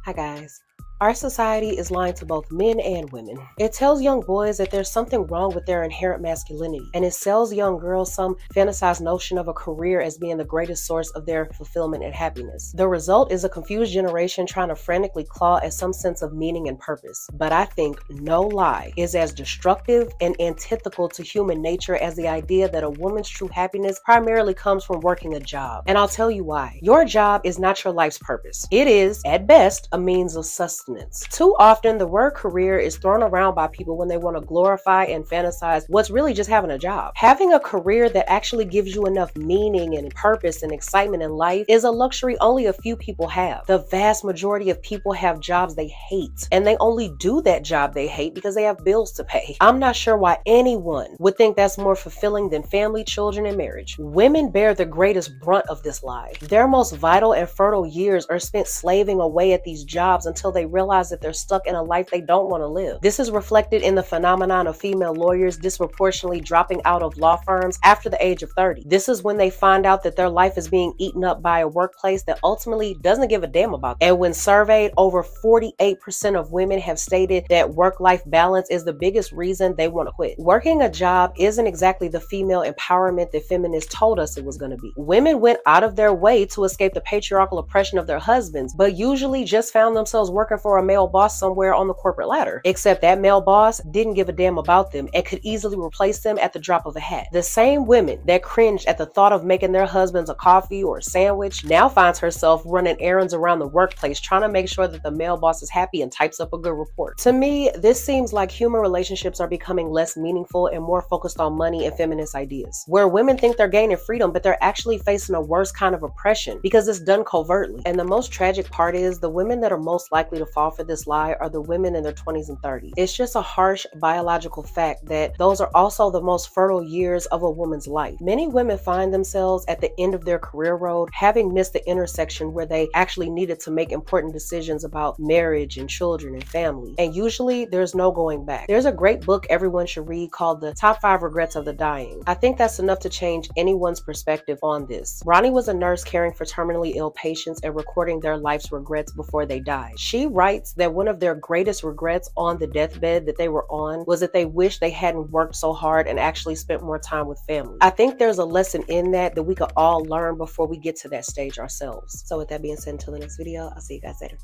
Hi guys. Our society is lying to both men and women. It tells young boys that there's something wrong with their inherent masculinity, and it sells young girls some fantasized notion of a career as being the greatest source of their fulfillment and happiness. The result is a confused generation trying to frantically claw at some sense of meaning and purpose. But I think no lie is as destructive and antithetical to human nature as the idea that a woman's true happiness primarily comes from working a job. And I'll tell you why. Your job is not your life's purpose. It is, at best, a means of sustenance. Too often, the word career is thrown around by people when they want to glorify and fantasize what's really just having a job. Having a career that actually gives you enough meaning and purpose and excitement in life is a luxury only a few people have. The vast majority of people have jobs they hate, and they only do that job they hate because they have bills to pay. I'm not sure why anyone would think that's more fulfilling than family, children, and marriage. Women bear the greatest brunt of this lie. Their most vital and fertile years are spent slaving away at these jobs until they realize that they're stuck in a life they don't want to live. This is reflected in the phenomenon of female lawyers disproportionately dropping out of law firms after the age of 30. This is when they find out that their life is being eaten up by a workplace that ultimately doesn't give a damn about them. And when surveyed, over 48% of women have stated that work-life balance is the biggest reason they want to quit. Working a job isn't exactly the female empowerment that feminists told us it was going to be. Women went out of their way to escape the patriarchal oppression of their husbands, but usually just found themselves working for a male boss somewhere on the corporate ladder. Except that male boss didn't give a damn about them and could easily replace them at the drop of a hat. The same women that cringed at the thought of making their husbands a coffee or a sandwich now finds herself running errands around the workplace trying to make sure that the male boss is happy and types up a good report. To me, this seems like human relationships are becoming less meaningful and more focused on money and feminist ideas, where women think they're gaining freedom, but they're actually facing a worse kind of oppression because it's done covertly. And the most tragic part is the women that are most likely to fall for this lie are the women in their 20s and 30s. It's just a harsh biological fact that those are also the most fertile years of a woman's life. Many women find themselves at the end of their career road, having missed the intersection where they actually needed to make important decisions about marriage and children and family. And usually there's no going back. There's a great book everyone should read called The Top 5 Regrets of the Dying. I think that's enough to change anyone's perspective on this. Ronnie was a nurse caring for terminally ill patients and recording their life's regrets before they died. She writes that one of their greatest regrets on the deathbed that they were on was that they wished they hadn't worked so hard and actually spent more time with family. I think there's a lesson in that we could all learn before we get to that stage ourselves. So with that being said, until the next video, I'll see you guys later.